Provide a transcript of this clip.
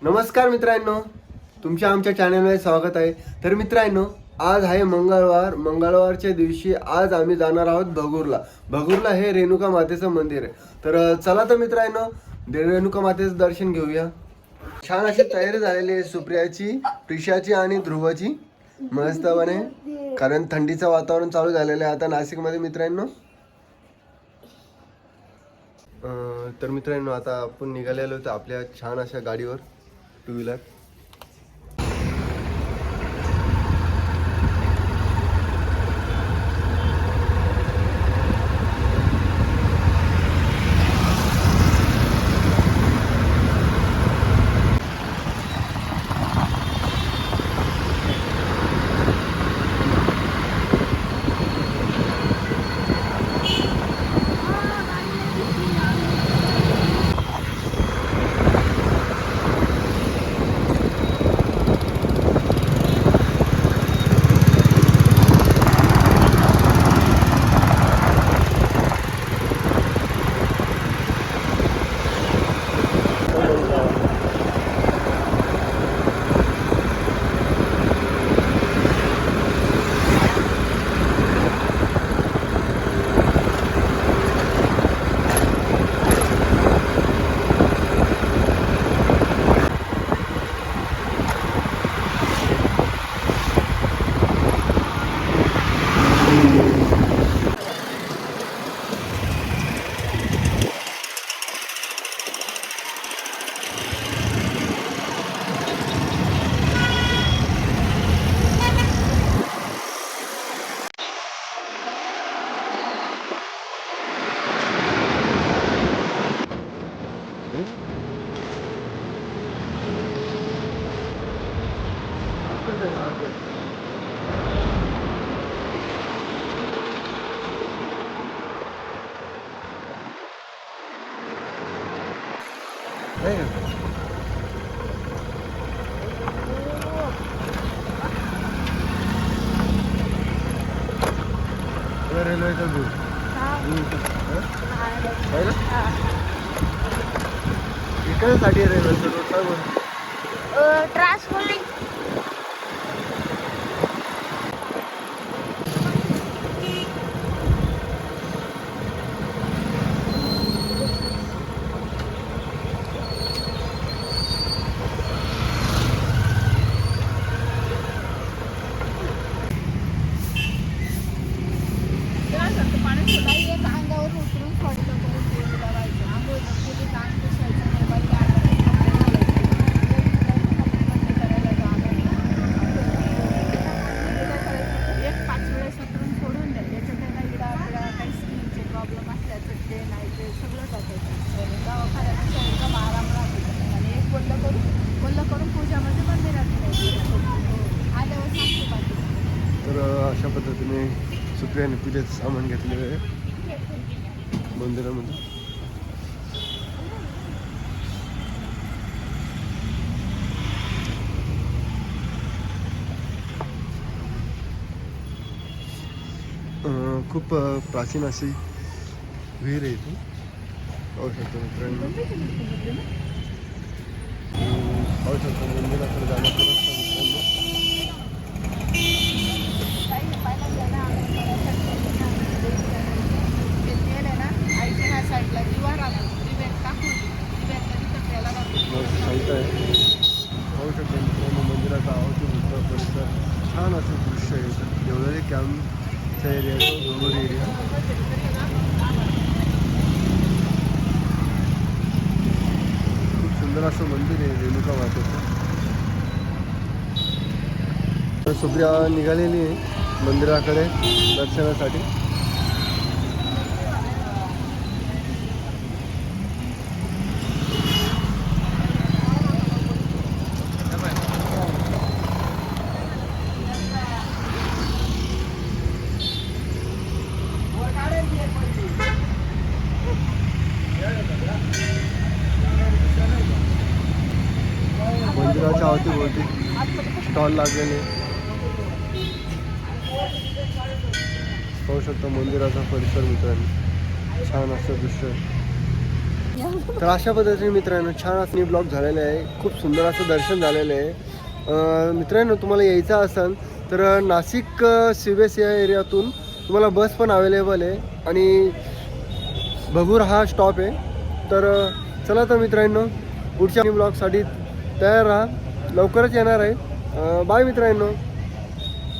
नमस्कार मित्रांनो, तुमच्या आमच्या चॅनलमध्ये स्वागत आहे. तर मित्रांनो, आज आहे मंगळवार. मंगळवारच्या दिवशी आज आम्ही जाणार आहोत भगूरला. भगूरला हे रेणुका मातेचं मंदिर आहे. तर चला तर मित्रांनो, रेणुका मातेचं दर्शन घेऊया. छान अशी तयारी झालेली आहे सुप्रियाची, प्रिशाची आणि ध्रुवाची मस्तपणे, कारण थंडीचं वातावरण चालू झालेलं आहे आता नाशिकमध्ये मित्रांनो. तर मित्रांनो, आता आपण निघालेलो होतो आपल्या छान अशा गाडीवर, टू व्हीलर. रेल्वेचा दूर इकडे रेल्वेचा रूट काय बोल ट्रान्सपोर्टिंग. अंगावर उतरून सोडलं करून लावायचं. आंघोळ नसते काम पुसायचं, मोबाईल एक 5 वेळेस उतरून सोडून द्या. त्याच्यात काही स्किनचे प्रॉब्लेम असल्याचं ते नाही, ते सगळं टाकायचं. दवाखान्यात आराम राहतो. आणि एक कोल्लं करून पूजामध्ये मंदिरात आल्यावर सांगतो बाकी. तर अशा पद्धतीने सुप्रियाने पूजेचं सामान घेतलेलं आहे मंदिरामध्ये. खूप प्राचीन अशी विहीर आहे इथे, पाहू शकतो मित्रांनो. पाहू शकतो मंदिराकडे जाण्याचा रस्ता मित्रांनो. साईडला दिवा राहतो, दिव्यात टाकून दिव्यातला सांगता आहे. पाहू शकतो मित्रांनो, मंदिराचा अवतीभोवती परिसर छान असं दृश्य आहे. देवळाली कॅम्पचा एरिया, डोंगर एरिया. खूप सुंदर असं मंदिर आहे रेणुका मातेचं. सुप्रिया निघालेली आहे मंदिराकडे दर्शनासाठी. मंदिराच्या अवतीभोवती स्टॉल लागलेले, पाहू शकता मंदिराचा परिसर मित्रांनो. छान असं दृश्य. या. तर अशा पद्धतीने मित्रांनो छान असं ब्लॉग झालेलं आहे, खूप सुंदर असं दर्शन झालेलं आहे. मित्रांनो तुम्हाला यायचं असेल तर नाशिक CBS या एरियातून तुम्हाला बस पण अवेलेबल आहे आणि भगूर हा स्टॉप आहे. तर चला तर मित्रांनो पुढच्या ब्लॉगसाठी तयार राहा, लवकरच येणार आहे. बाय मित्रांनो.